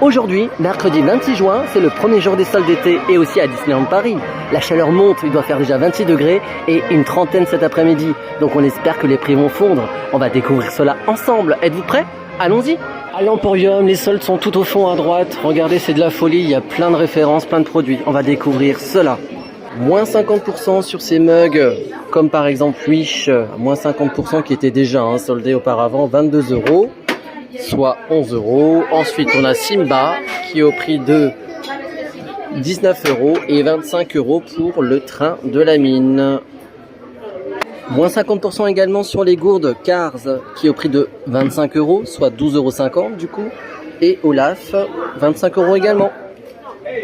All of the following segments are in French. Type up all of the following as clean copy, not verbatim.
Aujourd'hui, mercredi 26 juin, c'est le premier jour des soldes d'été et aussi à Disneyland Paris. La chaleur monte, il doit faire déjà 26 degrés et une trentaine cet après-midi. Donc on espère que les prix vont fondre. On va découvrir cela ensemble. Êtes-vous prêts? Allons-y! À l'Emporium, les soldes sont tout au fond à droite. Regardez, c'est de la folie, il y a plein de références, plein de produits. On va découvrir cela. Moins 50% sur ces mugs, comme par exemple Wish, moins 50% qui était déjà soldé auparavant, 22 €, soit 11 €. Ensuite, on a Simba qui est au prix de 19 € et 25 € pour le train de la mine. Moins 50% également sur les gourdes Cars qui est au prix de 25 €, soit 12,50 € du coup. Et Olaf, 25 € également.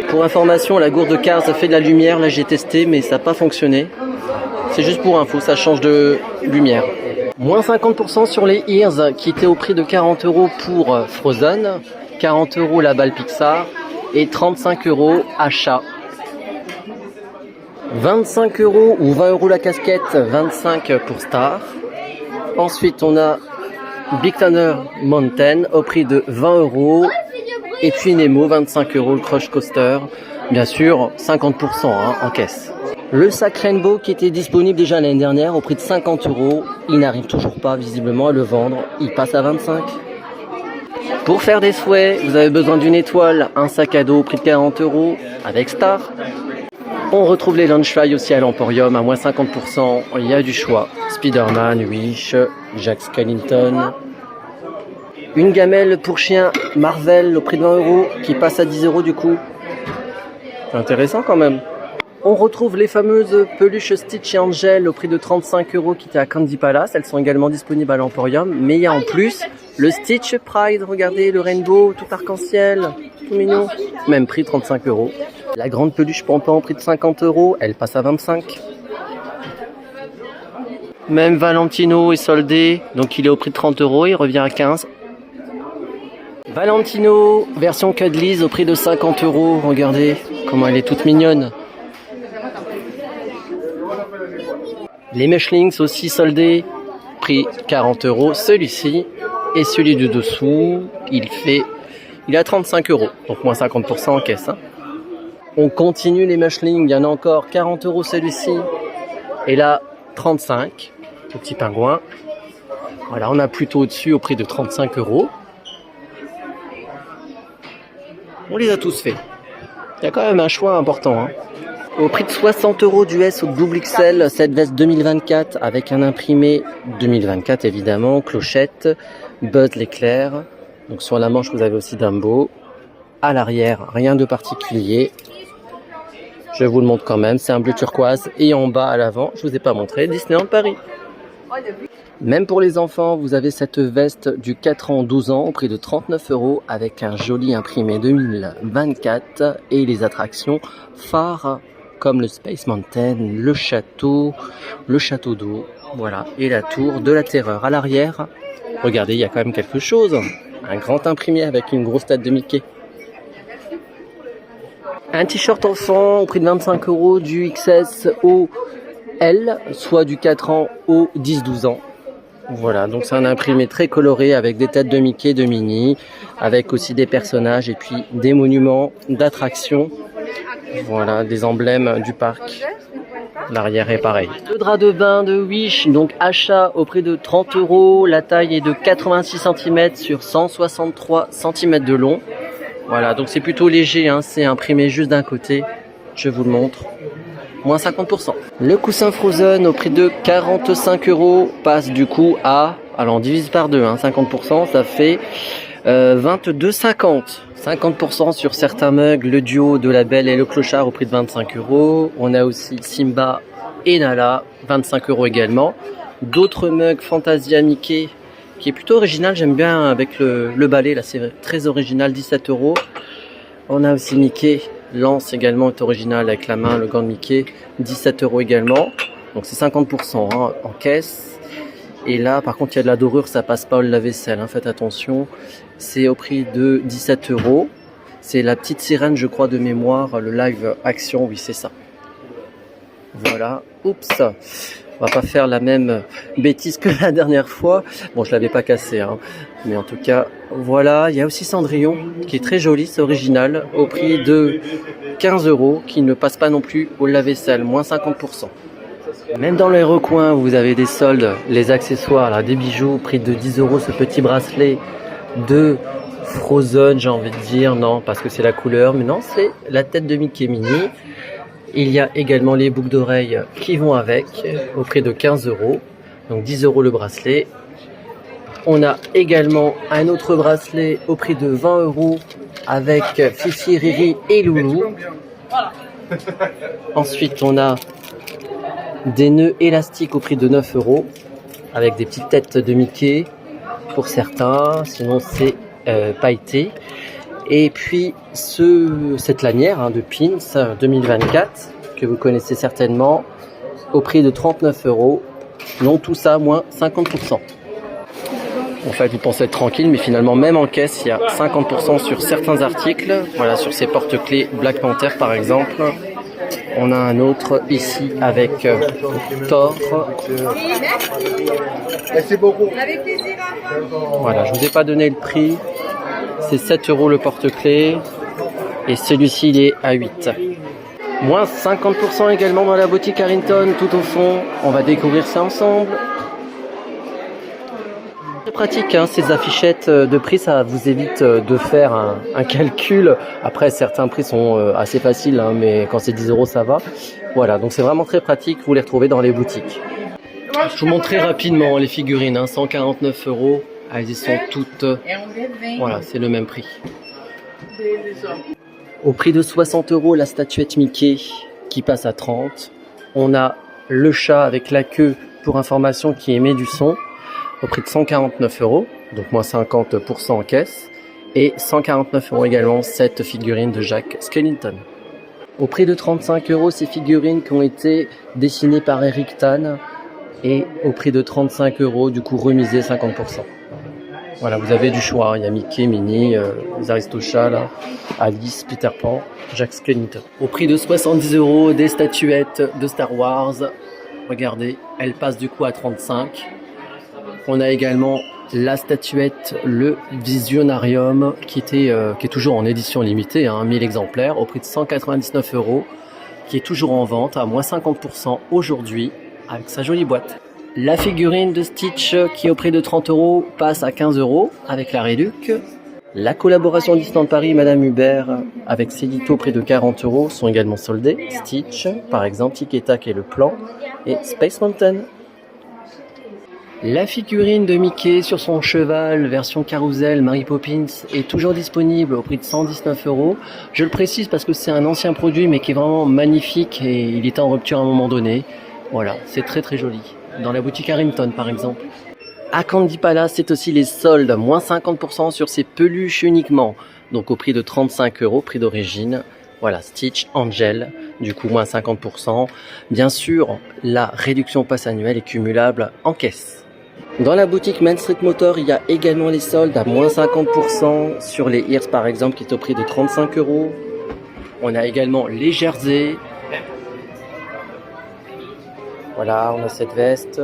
Pour information, la gourde Cars fait de la lumière. Là, j'ai testé, mais ça n'a pas fonctionné. C'est juste pour info, ça change de lumière. Moins 50% sur les Ears qui étaient au prix de 40 € pour Frozen, 40 € la balle Pixar et 35 € achat. 25 € ou 20 € la casquette, 25 pour Star. Ensuite, on a Big Thunder Mountain au prix de 20 €. Et puis Nemo, 25 € le Crush Coaster. Bien sûr, 50% en caisse. Le sac Rainbow qui était disponible déjà l'année dernière au prix de 50 €. Il n'arrive toujours pas visiblement à le vendre. Il passe à 25 €. Pour faire des souhaits, vous avez besoin d'une étoile, un sac à dos au prix de 40 € avec Star. On retrouve les Launchfly aussi à l'Emporium à moins 50%. Il y a du choix. Spider-Man, Wish, Jack Skellington. Une gamelle pour chien Marvel au prix de 20 € qui passe à 10 € du coup. C'est intéressant quand même. On retrouve les fameuses peluches Stitch et Angel au prix de 35 € qui étaient à Candy Palace. Elles sont également disponibles à l'Emporium. Mais il y a en plus le Stitch Pride. Regardez le rainbow tout arc-en-ciel. Tout mignon. Même prix 35 €. La grande peluche Pompon au prix de 50 €. Elle passe à 25 €. Même Valentino est soldé. Donc il est au prix de 30 €. Il revient à 15 €. Valentino, version Cuddlies au prix de 50 €. Regardez comment elle est toute mignonne. Les Meshlings aussi soldés, prix 40 €. Celui-ci et celui du dessous, il est à 35 €. Donc moins 50% en caisse. On continue les Meshlings, il y en a encore 40 € celui-ci. Et là, 35 €, le petit pingouin. Voilà, on a plutôt au-dessus au prix de 35 €. On les a tous faits. Il y a quand même un choix important. Au prix de 60 € d'US au double XL, cette veste 2024 avec un imprimé 2024 évidemment, clochette, Buzz l'éclair. Donc sur la manche vous avez aussi Dumbo. À l'arrière, rien de particulier. Je vous le montre quand même, c'est un bleu turquoise. Et en bas à l'avant, je vous ai pas montré, Disneyland Paris. Même pour les enfants, vous avez cette veste du 4 ans 12 ans au prix de 39 € avec un joli imprimé 2024 et les attractions phares comme le Space Mountain, le château d'eau, voilà, et la tour de la terreur. À l'arrière, regardez, il y a quand même quelque chose, un grand imprimé avec une grosse tête de Mickey. Un t-shirt enfant au prix de 25 € du XS au L, soit du 4 ans au 10-12 ans. Voilà, donc c'est un imprimé très coloré avec des têtes de Mickey, de Minnie, avec aussi des personnages et puis des monuments d'attractions. Voilà, des emblèmes du parc. L'arrière est pareil. Le drap de bain de Wish, donc achat au prix de 30 €. La taille est de 86 cm sur 163 cm de long. Voilà, donc c'est plutôt léger, c'est imprimé juste d'un côté. Je vous le montre. Moins 50%. Le coussin Frozen au prix de 45 € passe du coup à... Alors on divise par 2, 50%, ça fait 22,50 €. 50% sur certains mugs, le duo de la Belle et le Clochard au prix de 25 €. On a aussi Simba et Nala, 25 € également. D'autres mugs Fantasia Mickey, qui est plutôt original, j'aime bien avec le balai, là c'est très original, 17 €. On a aussi Mickey, Lance également est original avec la main, le gant de Mickey, 17 € également. Donc c'est 50% en caisse. Et là par contre il y a de la dorure, ça passe pas au lave-vaisselle, faites attention. C'est au prix de 17 €. C'est la petite sirène je crois de mémoire, le live action, oui c'est ça. Voilà, oups. On va pas faire la même bêtise que la dernière fois. Bon, je l'avais pas cassé, hein. Mais en tout cas, voilà. Il y a aussi Cendrillon qui est très joli, c'est original, au prix de 15 €, qui ne passe pas non plus au lave-vaisselle, moins 50%. Même dans les recoins, vous avez des soldes, les accessoires, là, des bijoux, prix de 10 €, ce petit bracelet de Frozen, j'ai envie de dire, non, parce que c'est la couleur, mais non, c'est la tête de Mickey Minnie. Il y a également les boucles d'oreilles qui vont avec, au prix de 15 €, donc 10 € le bracelet. On a également un autre bracelet au prix de 20 € avec Fifi, Riri et Loulou. Ensuite, on a des nœuds élastiques au prix de 9 € avec des petites têtes de Mickey pour certains, sinon c'est pailleté. Et puis cette lanière de Pins 2024 que vous connaissez certainement au prix de 39 €. Non, tout ça moins 50%. En fait, vous pensez être tranquille, mais finalement, même en caisse, il y a 50% sur certains articles. Voilà, sur ces porte-clés Black Panther par exemple. On a un autre ici avec Thor. Merci beaucoup. Voilà, je vous ai pas donné le prix. C'est 7 € le porte-clés. Et celui-ci, il est à 8. Moins 50% également dans la boutique Harrington, tout au fond. On va découvrir ça ensemble. C'est pratique, hein, ces affichettes de prix, ça vous évite de faire un calcul. Après, certains prix sont assez faciles, hein, mais quand c'est 10 €, ça va. Voilà, donc c'est vraiment très pratique, vous les retrouvez dans les boutiques. Je vous montre très rapidement les figurines, hein, 149 €. Elles y sont toutes. Voilà, c'est le même prix. Au prix de 60 €, la statuette Mickey qui passe à 30. On a le chat avec la queue pour information qui émet du son au prix de 149 €, donc moins 50% en caisse. Et 149 € également cette figurine de Jack Skellington. Au prix de 35 €, ces figurines qui ont été dessinées par Eric Tan. Et au prix de 35 €, du coup remisé 50%. Voilà, vous avez du choix. Il y a Mickey, Minnie, les Aristochats, là, Alice, Peter Pan, Jack Skellington. Au prix de 70 €, des statuettes de Star Wars. Regardez, elle passe du coup à 35. On a également la statuette, le Visionarium, qui est toujours en édition limitée, hein, 1000 exemplaires, au prix de 199 €, qui est toujours en vente à moins 50% aujourd'hui, avec sa jolie boîte. La figurine de Stitch qui est au prix de 30 € passe à 15 € avec la réduc. La collaboration Disneyland Paris Madame Hubert avec Célito au prix de 40 € sont également soldés. Stitch, par exemple, Tic et Tac et le plan, et Space Mountain. La figurine de Mickey sur son cheval version Carousel Mary Poppins est toujours disponible au prix de 119 €. Je le précise parce que c'est un ancien produit mais qui est vraiment magnifique et il était en rupture à un moment donné. Voilà, c'est très très joli. Dans la boutique Harrington par exemple. À Candy Palace, c'est aussi les soldes, moins 50% sur ces peluches uniquement. Donc au prix de 35 €, prix d'origine. Voilà, Stitch, Angel, du coup moins 50%. Bien sûr, la réduction passe annuelle est cumulable en caisse. Dans la boutique Main Street Motor, il y a également les soldes à moins 50% sur les Ears par exemple qui est au prix de 35 €. On a également les jerseys. Voilà, on a cette veste.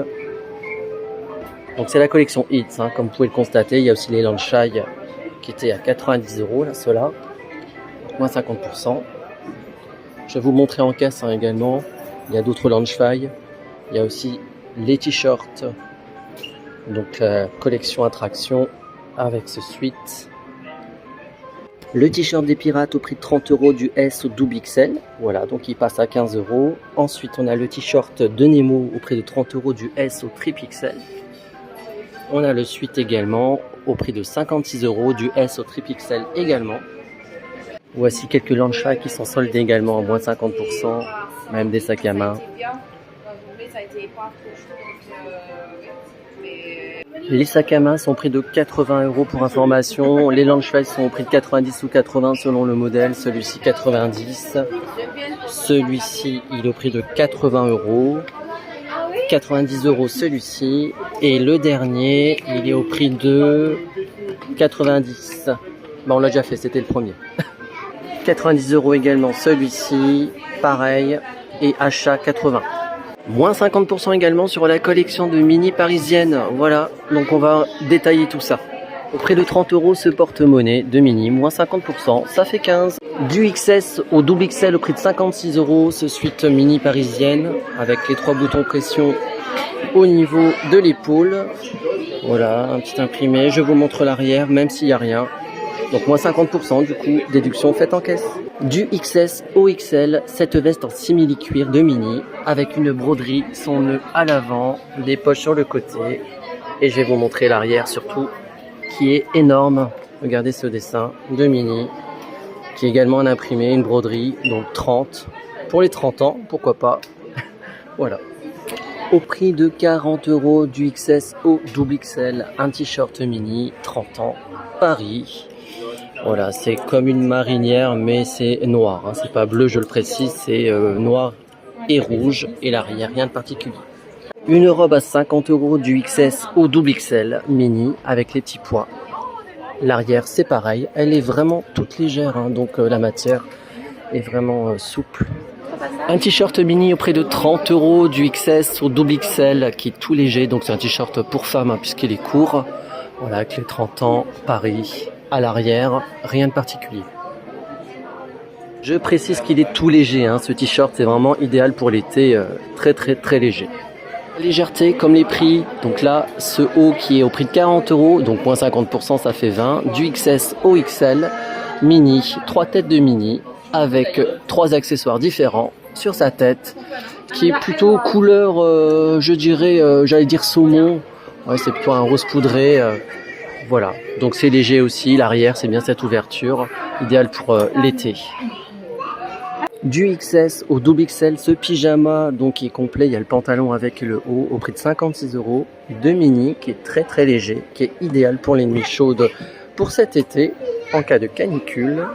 Donc c'est la collection Hits, hein, comme vous pouvez le constater. Il y a aussi les Lancashire qui étaient à 90 €, là, ceux-là. Moins 50%. Je vais vous montrer en caisse hein, également. Il y a d'autres Lancashire. Il y a aussi les t-shirts. Donc collection attraction avec ce suite. Le t-shirt des pirates au prix de 30 € du S au double XL. Voilà, donc il passe à 15 €. Ensuite, on a le t-shirt de Nemo au prix de 30 € du S au triple XL. On a le suite également au prix de 56 € du S au triple XL également. Voici quelques Lancashire qui sont soldés également à moins 50%. Même des sacs à main. Les sacs à main sont au prix de 80 € pour information. Les Lancashire sont au prix de 90 ou 80 selon le modèle. Celui-ci 90. Celui-ci il est au prix de 80 €. 90 € celui-ci. Et le dernier il est au prix de 90. Bon, on l'a déjà fait, c'était le premier. 90 € également celui-ci. Pareil. Et achat 80. Moins 50% également sur la collection de mini parisienne. Voilà, donc on va détailler tout ça. Au prix de 30 € ce porte-monnaie de mini, moins 50%, ça fait 15. Du XS au double XL au prix de 56 €, ce suite mini parisienne avec les 3 boutons pression au niveau de l'épaule. Voilà, un petit imprimé, je vous montre l'arrière même s'il n'y a rien. Donc moins 50% du coup, déduction faite en caisse. Du XS au XL, cette veste en simili-cuir de mini avec une broderie, son nœud à l'avant, des poches sur le côté. Et je vais vous montrer l'arrière surtout, qui est énorme. Regardez ce dessin de mini, qui est également un imprimé, une broderie, donc 30. Pour les 30 ans, pourquoi pas. Voilà. Au prix de 40 € du XS au double XL, un t-shirt mini, 30 ans, Paris. Voilà, c'est comme une marinière, mais c'est noir. Hein. C'est pas bleu, je le précise, c'est noir et rouge. Et l'arrière, rien de particulier. Une robe à 50 € du XS au double XL, mini, avec les petits pois. L'arrière, c'est pareil. Elle est vraiment toute légère, hein, donc la matière est vraiment souple. Un t-shirt mini au prix de 30 € du XS au double XL, qui est tout léger. Donc c'est un t-shirt pour femme, hein, puisqu'il est court. Voilà, avec les 30 ans, Paris. À l'arrière, rien de particulier. Je précise qu'il est tout léger, hein. Ce t-shirt c'est vraiment idéal pour l'été, très léger. Légèreté comme les prix, donc là ce haut qui est au prix de 40 €, donc moins 50% ça fait 20, du XS au XL, mini, 3 têtes de mini, avec 3 accessoires différents sur sa tête, qui est plutôt couleur, je dirais, j'allais dire saumon, ouais, c'est plutôt un rose poudré. Voilà, donc c'est léger aussi, l'arrière c'est bien cette ouverture, idéal pour l'été. Du XS au double XL, ce pyjama donc qui est complet, il y a le pantalon avec le haut au prix de 56 €, de mini qui est très léger, qui est idéal pour les nuits chaudes pour cet été en cas de canicule.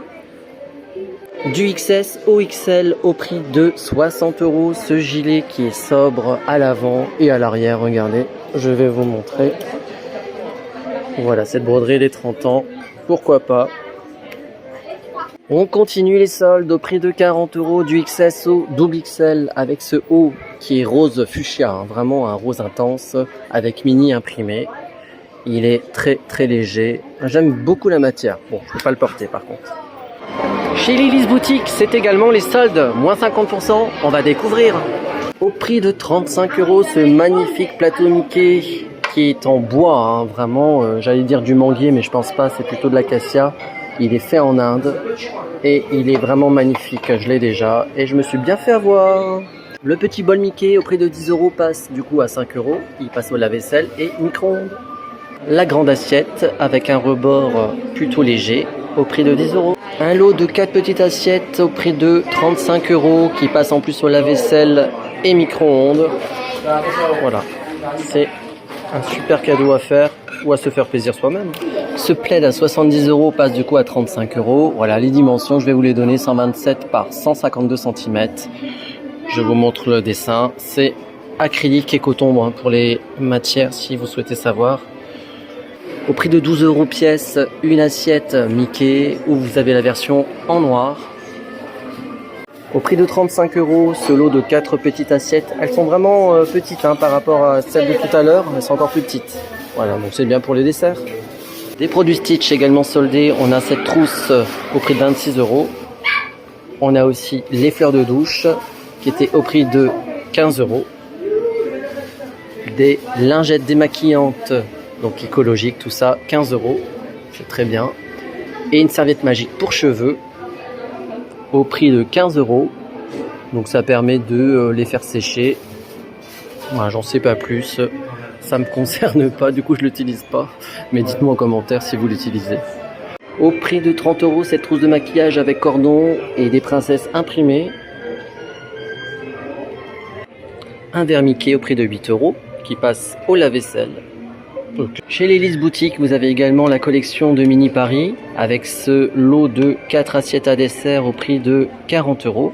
Du XS au XL au prix de 60 €, ce gilet qui est sobre à l'avant et à l'arrière, regardez, je vais vous montrer. Voilà, cette broderie des 30 ans, pourquoi pas. On continue les soldes au prix de 40 € du XS au double XL avec ce haut qui est rose fuchsia, hein, vraiment un rose intense avec mini imprimé. Il est très léger. J'aime beaucoup la matière. Bon, je ne peux pas le porter par contre. Chez Lily's Boutique, c'est également les soldes, moins 50%, on va découvrir. Au prix de 35 €, ce magnifique plateau Mickey qui est en bois, hein, vraiment, j'allais dire du manguier, mais je pense pas, c'est plutôt de l'acacia. Il est fait en Inde et il est vraiment magnifique, je l'ai déjà et je me suis bien fait avoir. Le petit bol Mickey au prix de 10 € passe du coup à 5 €, il passe au lave-vaisselle et micro-ondes. La grande assiette avec un rebord plutôt léger au prix de 10 €. Un lot de 4 petites assiettes au prix de 35 € qui passe en plus au lave-vaisselle et micro-ondes. Voilà, c'est un super cadeau à faire ou à se faire plaisir soi-même. Ce plaid à 70 € passe du coup à 35 €. Voilà les dimensions, je vais vous les donner, 127 par 152 cm. Je vous montre le dessin, c'est acrylique et coton, hein, pour les matières si vous souhaitez savoir. Au prix de 12 € pièce, une assiette Mickey où vous avez la version en noir. Au prix de 35 €, ce lot de 4 petites assiettes. Elles sont vraiment petites, hein, par rapport à celles de tout à l'heure, elles sont encore plus petites. Voilà, donc c'est bien pour les desserts. Des produits Stitch également soldés. On a cette trousse au prix de 26 €. On a aussi les fleurs de douche qui étaient au prix de 15 €. Des lingettes démaquillantes, donc écologiques, tout ça, 15 €. C'est très bien. Et une serviette magique pour cheveux au prix de 15 €. Donc ça permet de les faire sécher. Voilà, j'en sais pas plus. Ça me concerne pas, du coup je l'utilise pas. Mais dites-moi en commentaire si vous l'utilisez. Au prix de 30 €, cette trousse de maquillage avec cordon et des princesses imprimées. Un verre Mickey au prix de 8 € qui passe au lave-vaisselle. Chez Lily's Boutique, vous avez également la collection de Mini Paris avec ce lot de 4 assiettes à dessert au prix de 40 €.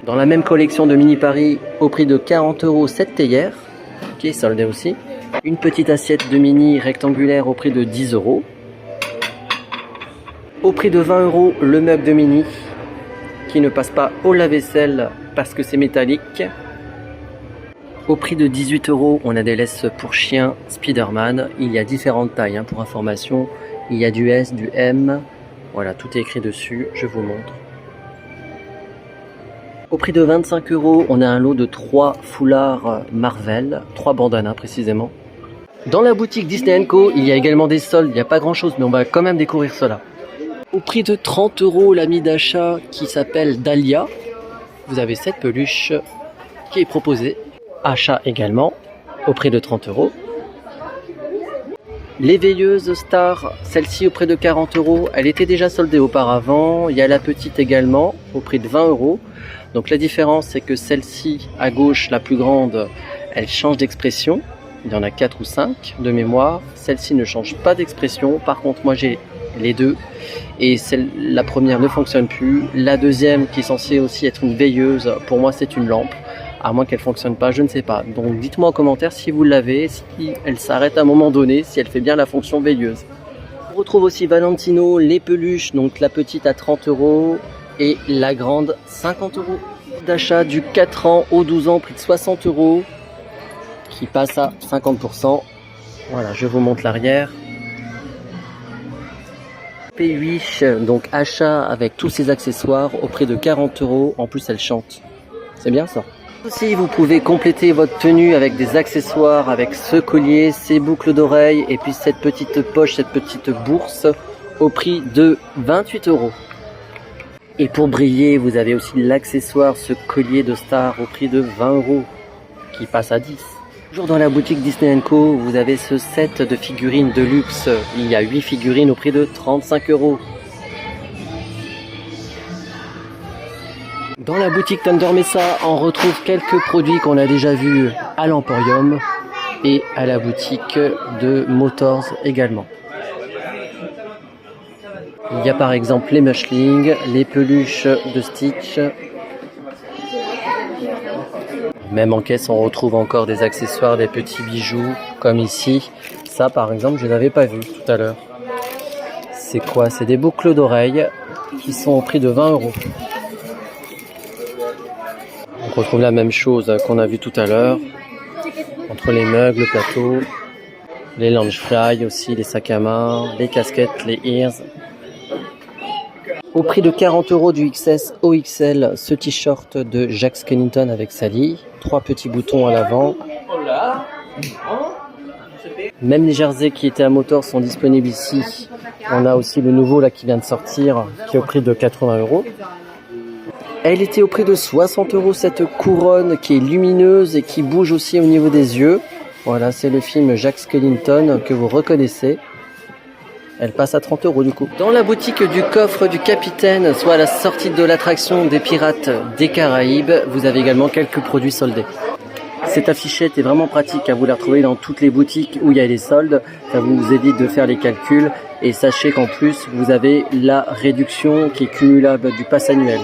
Dans la même collection de Mini Paris, au prix de 40 €, cette théière qui est soldée aussi. Une petite assiette de mini rectangulaire au prix de 10 €. Au prix de 20 €, le meuble de mini qui ne passe pas au lave-vaisselle parce que c'est métallique. Au prix de 18 €, on a des laisses pour chiens Spider-Man. Il y a différentes tailles, hein, pour information. Il y a du S, du M. Voilà, tout est écrit dessus, je vous montre. Au prix de 25 €, on a un lot de 3 foulards Marvel, 3 bandanas précisément. Dans la boutique Disney & Co, il y a également des soldes, il n'y a pas grand chose, mais on va quand même découvrir cela. Au prix de 30 €, l'ami d'achat qui s'appelle Dahlia. Vous avez cette peluche qui est proposée. Achat également, au prix de 30 €. Les veilleuses Star, celle-ci au prix de 40 €. Elle était déjà soldée auparavant. Il y a la petite également, au prix de 20 €. Donc la différence, c'est que celle-ci, à gauche, la plus grande, elle change d'expression. Il y en a 4 ou 5 de mémoire. Celle-ci ne change pas d'expression. Par contre, moi j'ai les deux. Et la première ne fonctionne plus. La deuxième, qui est censée aussi être une veilleuse, pour moi c'est une lampe. À moins qu'elle ne fonctionne pas, je ne sais pas. Donc dites-moi en commentaire si vous l'avez, si elle s'arrête à un moment donné, si elle fait bien la fonction veilleuse. On retrouve aussi Valentino, les peluches, donc la petite à 30 € et la grande 50 €. D'achat du 4 ans au 12 ans, prix de 60 €, qui passe à 50%. Voilà, je vous montre l'arrière. P8, donc achat avec tous ses accessoires au prix de 40 €. En plus, elle chante. C'est bien ça. Aussi, vous pouvez compléter votre tenue avec des accessoires, avec ce collier, ces boucles d'oreilles et puis cette petite poche, cette petite bourse au prix de 28 €. Et pour briller, vous avez aussi l'accessoire, ce collier de star au prix de 20 € qui passe à 10 €. Toujours dans la boutique Disney & Co, vous avez ce set de figurines de luxe. Il y a 8 figurines au prix de 35 €. Dans la boutique Thunder Mesa, on retrouve quelques produits qu'on a déjà vus à l'Emporium et à la boutique de Motors également. Il y a par exemple les mushlings, les peluches de Stitch. Même en caisse, on retrouve encore des accessoires, des petits bijoux, comme ici. Ça, par exemple, je n'avais pas vu tout à l'heure. C'est quoi? C'est des boucles d'oreilles qui sont au prix de 20 €. On retrouve la même chose qu'on a vu tout à l'heure. Entre les mugs, le plateau, les Loungefly aussi, les sacs à main, les casquettes, les ears. Au prix de 40 € du XS au XL, ce t-shirt de Jack Skellington avec Sally. 3 petits boutons à l'avant. Même les jerseys qui étaient à Motors sont disponibles ici. On a aussi le nouveau là qui vient de sortir, qui est au prix de 80 €. Elle était au prix de 60 € cette couronne qui est lumineuse et qui bouge aussi au niveau des yeux. Voilà, c'est le film Jack Skellington que vous reconnaissez. Elle passe à 30 € du coup. Dans la boutique du coffre du capitaine, soit à la sortie de l'attraction des Pirates des Caraïbes, vous avez également quelques produits soldés. Cette affichette est vraiment pratique, vous la retrouvez dans toutes les boutiques où il y a les soldes. Ça vous évite de faire les calculs. Et sachez qu'en plus, vous avez la réduction qui est cumulable du pass annuel.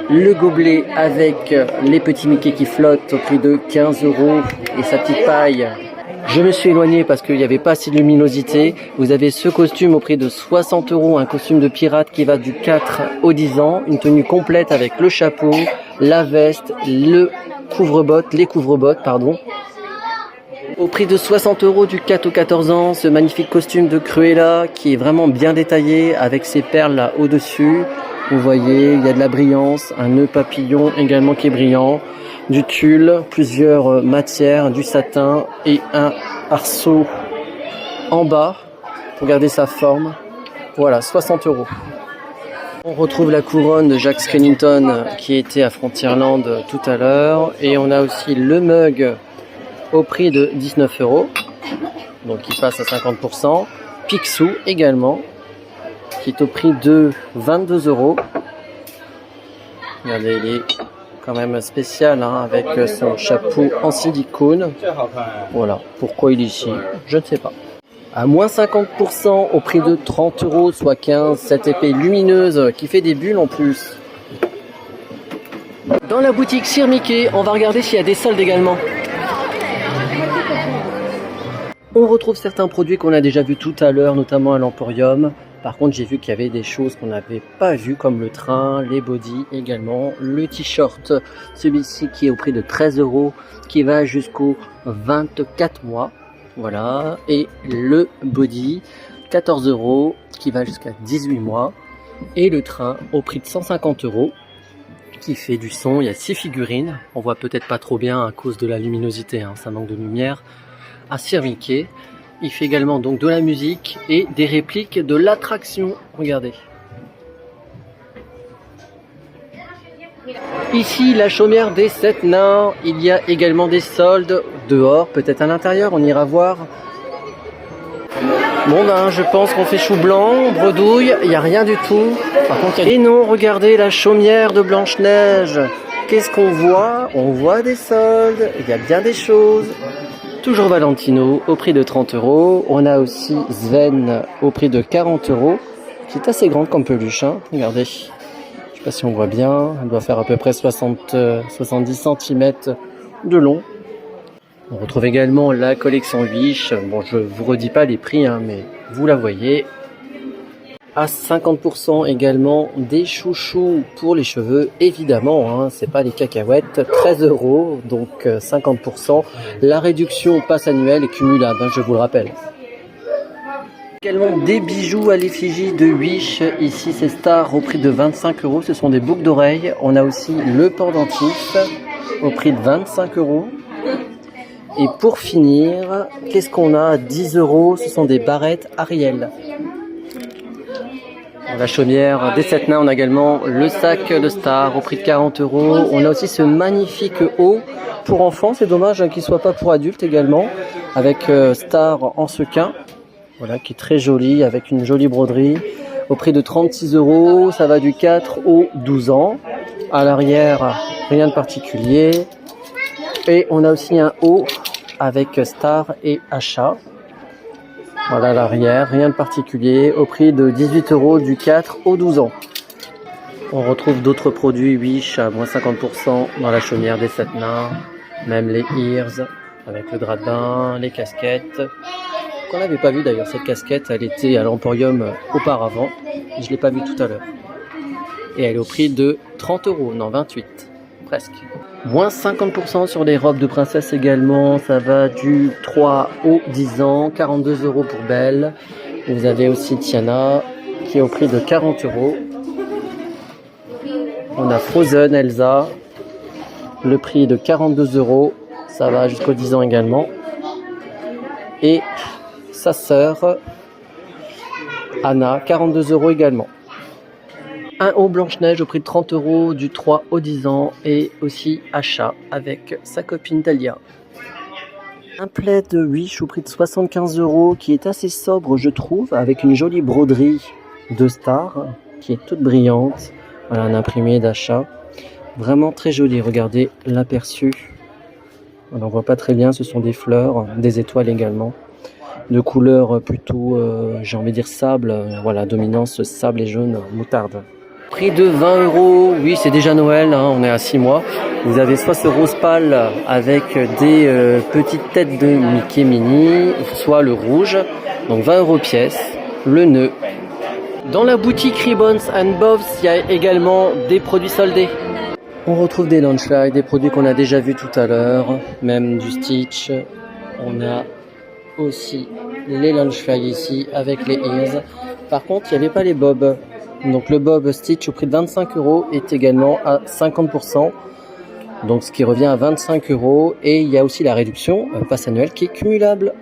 Le gobelet avec les petits Mickey qui flottent au prix de 15 € et sa petite paille. Je me suis éloigné parce qu'il n'y avait pas assez de luminosité. Vous avez ce costume au prix de 60 €, un costume de pirate qui va du 4 au 10 ans. Une tenue complète avec le chapeau, la veste, les couvre-bottes, pardon. Au prix de 60 € du 4 au 14 ans, ce magnifique costume de Cruella qui est vraiment bien détaillé avec ses perles là au-dessus. Vous voyez, il y a de la brillance, un nœud papillon également qui est brillant, du tulle, plusieurs matières, du satin et un arceau en bas pour garder sa forme. Voilà, 60 €. On retrouve la couronne de Jack Skellington qui était à Frontierland tout à l'heure. Et on a aussi le mug au prix de 19 €, donc il passe à 50%. Picsou également, qui est au prix de 22 €. Regardez, il est quand même spécial hein, avec son chapeau en silicone. Voilà, pourquoi il est ici, je ne sais pas. À moins 50% au prix de 30 €, soit 15, cette épée lumineuse qui fait des bulles en plus. Dans la boutique Sir Mickey, on va regarder s'il y a des soldes également. On retrouve certains produits qu'on a déjà vus tout à l'heure, notamment à l'Emporium. Par contre, j'ai vu qu'il y avait des choses qu'on n'avait pas vues, comme le train, les bodys également, le t-shirt, celui-ci qui est au prix de 13 €, qui va jusqu'au 24 mois, voilà, et le body, 14 €, qui va jusqu'à 18 mois, et le train au prix de 150 €, qui fait du son. Il y a 6 figurines, on voit peut-être pas trop bien à cause de la luminosité, hein, ça manque de lumière, à Sirviquet. Il fait également donc de la musique et des répliques de l'attraction. Regardez. Ici, la chaumière des 7 nains. Il y a également des soldes dehors, peut-être à l'intérieur, on ira voir. Bon ben, je pense qu'on fait chou blanc, bredouille, il n'y a rien du tout. Par contre, et non, regardez la chaumière de Blanche-Neige. Qu'est-ce qu'on voit? On voit des soldes, il y a bien des choses. Toujours Valentino au prix de 30 €. On a aussi Sven au prix de 40 €, qui est assez grande comme peluche, hein. Regardez, je sais pas si on voit bien, elle doit faire à peu près 70 cm de long. On retrouve également la collection Wish. Bon, je vous redis pas les prix, hein, mais vous la voyez. À 50% également des chouchous pour les cheveux, évidemment, hein, c'est pas les cacahuètes, 13 €, donc 50%. La réduction passe annuelle et cumulable, hein, je vous le rappelle. Également des bijoux à l'effigie de Wish, ici c'est Star au prix de 25 €, ce sont des boucles d'oreilles. On a aussi le pendentif au prix de 25 €. Et pour finir, qu'est-ce qu'on a à 10 €, ce sont des barrettes Ariel. La chaumière des 7 nains, on a également le sac de Star au prix de 40 €. On a aussi ce magnifique haut pour enfants, c'est dommage qu'il ne soit pas pour adultes également, avec Star en sequin, voilà, qui est très joli, avec une jolie broderie, au prix de 36 €. Ça va du 4 au 12 ans. À l'arrière, rien de particulier. Et on a aussi un haut avec Star et Achat. Voilà l'arrière, rien de particulier, au prix de 18 € du 4 au 12 ans. On retrouve d'autres produits Wish à moins 50% dans la chaumière des 7 nains, même les ears avec le drap de bain, les casquettes. Qu'on n'avait pas vu d'ailleurs, cette casquette, elle était à l'Emporium auparavant, je ne l'ai pas vue tout à l'heure. Et elle est au prix de 30 €, non 28, presque. Moins 50% sur les robes de princesse également, ça va du 3 au 10 ans, 42 € pour Belle. Vous avez aussi Tiana qui est au prix de 40 €. On a Frozen Elsa, le prix de 42 €, ça va jusqu'aux 10 ans également. Et sa sœur Anna, 42 € également. Un haut Blanche-Neige au prix de 30 € du 3 au 10 ans et aussi Achat avec sa copine Talia. Un plaid de Wish au prix de 75 € qui est assez sobre je trouve, avec une jolie broderie de Star qui est toute brillante. Voilà un imprimé d'Achat. Vraiment très joli, regardez l'aperçu. On n'en voit pas très bien, ce sont des fleurs, des étoiles également. De couleur plutôt, j'ai envie de dire sable, voilà, dominance sable et jaune moutarde. Prix de 20 €, oui c'est déjà Noël, hein, on est à 6 mois. Vous avez soit ce rose pâle avec des petites têtes de Mickey Mini, soit le rouge, donc 20 € pièce, le nœud. Dans la boutique Ribbons and Bows, il y a également des produits soldés. On retrouve des Launchfly, des produits qu'on a déjà vus tout à l'heure, même du Stitch. On a aussi les Launchfly ici avec les ears. Par contre, il n'y avait pas les bobs. Donc le bob Stitch au prix de 25 € est également à 50%. Donc ce qui revient à 25 €. Et il y a aussi la réduction passe annuelle qui est cumulable.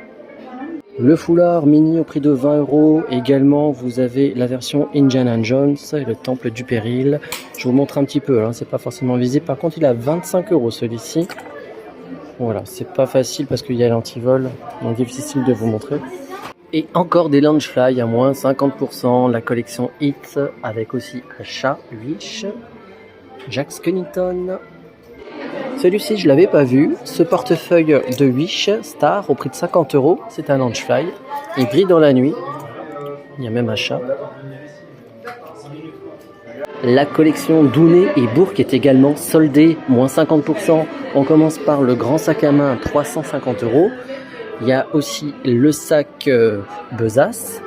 Le foulard mini au prix de 20 €. Également, vous avez la version Indiana Jones et le temple du péril. Je vous montre un petit peu, hein, c'est pas forcément visible. Par contre, il est à 25 € celui-ci. Voilà, c'est pas facile parce qu'il y a l'antivol, donc difficile de vous montrer. Et encore des Launchfly à moins 50%, la collection Hit avec aussi Achat, Wish, Jack Skellington. Celui-ci je l'avais pas vu, ce portefeuille de Wish Star au prix de 50 €, c'est un Launchfly, il brille dans la nuit, il y a même Achat. La collection Dounet et Bourque est également soldée, moins 50%. On commence par le grand sac à main, 350 €. Il y a aussi le sac Besace,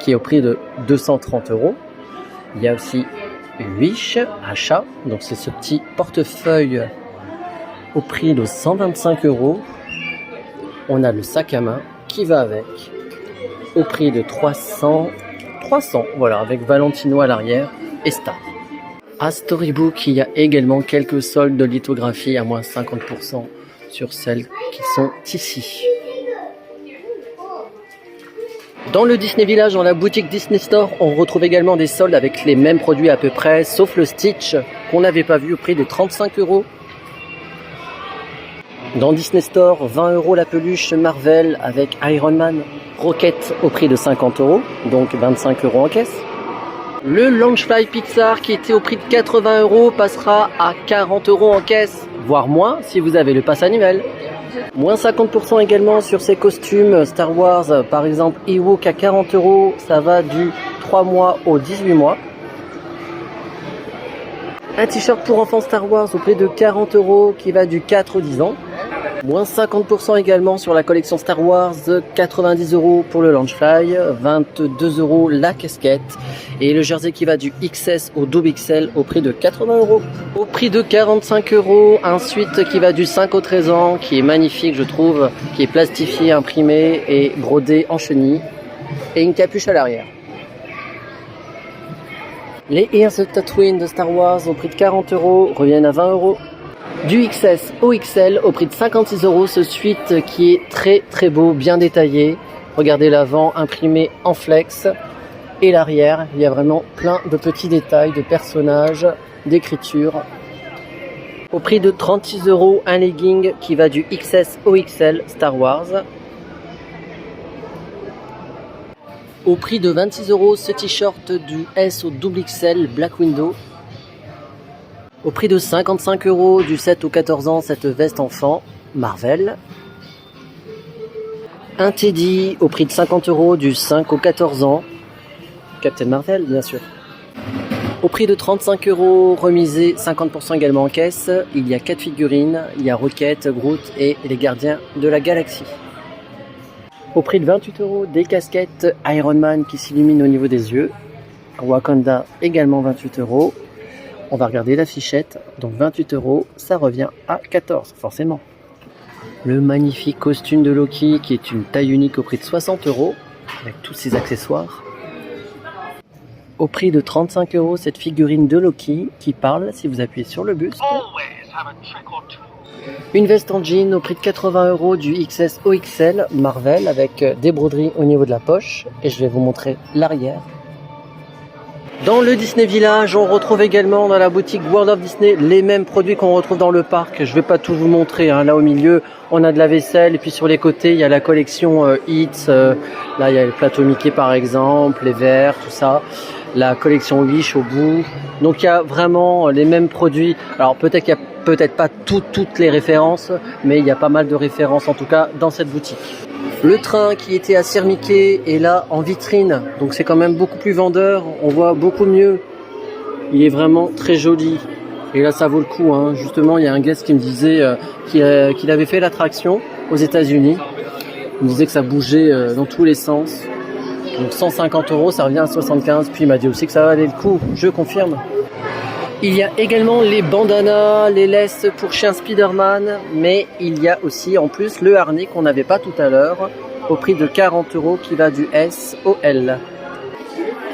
qui est au prix de 230 €. Il y a aussi Wish achat, donc c'est ce petit portefeuille au prix de 125 €. On a le sac à main qui va avec au prix de 300, voilà, avec Valentino à l'arrière et Star. À Storybook, il y a également quelques soldes de lithographie à moins 50% sur celles qui sont ici. Dans le Disney Village, dans la boutique Disney Store, on retrouve également des soldes avec les mêmes produits à peu près, sauf le Stitch qu'on n'avait pas vu au prix de 35 €. Dans Disney Store, 20 € la peluche Marvel avec Iron Man, Rocket au prix de 50 €, donc 25 € en caisse. Le Launchfly Pixar qui était au prix de 80 € passera à 40 € en caisse, voire moins si vous avez le pass annuel. Moins 50% également sur ces costumes Star Wars, par exemple Ewok à 40 €, ça va du 3 mois au 18 mois. Un t-shirt pour enfants Star Wars au prix de 40 € qui va du 4 au 10 ans. Moins 50% également sur la collection Star Wars, 90 € pour le Launchfly, 22 € la casquette et le jersey qui va du XS au double XL au prix de 80 €. Au prix de 45 €, un suite qui va du 5 au 13 ans, qui est magnifique je trouve, qui est plastifié, imprimé et brodé en chenille et une capuche à l'arrière. Les Ears of Tatooine de Star Wars au prix de 40 € reviennent à 20 €. Du XS au XL au prix de 56 €, ce suite qui est très beau, bien détaillé. Regardez l'avant imprimé en flex et l'arrière, il y a vraiment plein de petits détails de personnages, d'écriture. Au prix de 36 €, un legging qui va du XS au XL Star Wars. Au prix de 26 €, ce t-shirt du S au double XL Black Widow. Au prix de 55 € du 7 au 14 ans, cette veste enfant Marvel. Un Teddy au prix de 50 € du 5 au 14 ans. Captain Marvel, bien sûr. Au prix de 35 €, remisé 50% également en caisse. Il y a 4 figurines. Il y a Rocket, Groot et les Gardiens de la Galaxie. Au prix de 28 €, des casquettes Iron Man qui s'illuminent au niveau des yeux. Wakanda également 28 €. On va regarder la fichette, donc 28 €, ça revient à 14 forcément. Le magnifique costume de Loki qui est une taille unique au prix de 60 € avec tous ses accessoires. Au prix de 35 €, cette figurine de Loki qui parle si vous appuyez sur le buste. Une veste en jean au prix de 80 € du XS au XL Marvel avec des broderies au niveau de la poche et je vais vous montrer l'arrière. Dans le Disney Village, on retrouve également dans la boutique World of Disney les mêmes produits qu'on retrouve dans le parc. Je ne vais pas tout vous montrer, hein. Là au milieu, on a de la vaisselle et puis sur les côtés, il y a la collection Hits. Là, il y a le plateau Mickey par exemple, les verres, tout ça. La collection Wish au bout. Donc il y a vraiment les mêmes produits. Alors peut-être qu'il n'y a peut-être pas toutes les références, mais il y a pas mal de références en tout cas dans cette boutique. Le train qui était à Sir Mickey est là en vitrine, donc c'est quand même beaucoup plus vendeur, on voit beaucoup mieux. Il est vraiment très joli. Et là ça vaut le coup, hein. Justement il y a un guest qui me disait qu'il avait fait l'attraction aux États-Unis. Il me disait que ça bougeait dans tous les sens. Donc 150 €, ça revient à 75, puis il m'a dit aussi que ça valait le coup, je confirme. Il y a également les bandanas, les laisses pour chien Spider-Man, mais il y a aussi en plus le harnais qu'on n'avait pas tout à l'heure, au prix de 40 € qui va du S au L.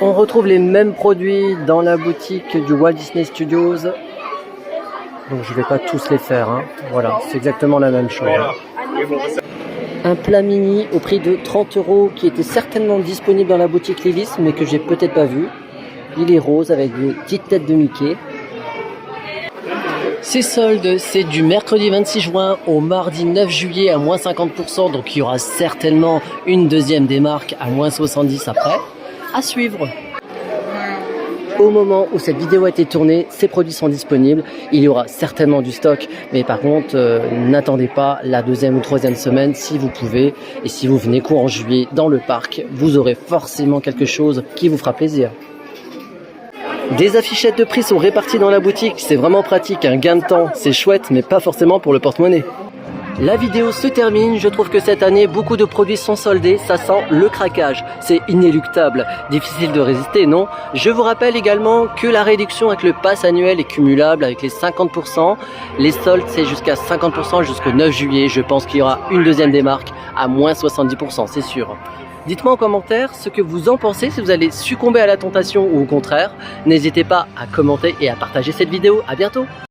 On retrouve les mêmes produits dans la boutique du Walt Disney Studios, donc je ne vais pas tous les faire, hein. Voilà, c'est exactement la même chose. Un plat mini au prix de 30 € qui était certainement disponible dans la boutique Lilis, mais que j'ai peut-être pas vu. Il est rose avec des petites têtes de Mickey. Ces soldes, c'est du mercredi 26 juin au mardi 9 juillet à moins 50%, donc il y aura certainement une deuxième démarque à moins 70 après. À suivre. Au moment où cette vidéo a été tournée, ces produits sont disponibles. Il y aura certainement du stock, mais par contre, n'attendez pas la deuxième ou troisième semaine si vous pouvez. Et si vous venez courant juillet dans le parc, vous aurez forcément quelque chose qui vous fera plaisir. Des affichettes de prix sont réparties dans la boutique, c'est vraiment pratique, un gain de temps, c'est chouette mais pas forcément pour le porte-monnaie. La vidéo se termine, je trouve que cette année beaucoup de produits sont soldés, ça sent le craquage, c'est inéluctable, difficile de résister non? Je vous rappelle également que la réduction avec le pass annuel est cumulable avec les 50%, les soldes c'est jusqu'à 50% jusqu'au 9 juillet, je pense qu'il y aura une deuxième démarque à moins 70%, c'est sûr. Dites-moi en commentaire ce que vous en pensez, si vous allez succomber à la tentation ou au contraire, n'hésitez pas à commenter et à partager cette vidéo, à bientôt.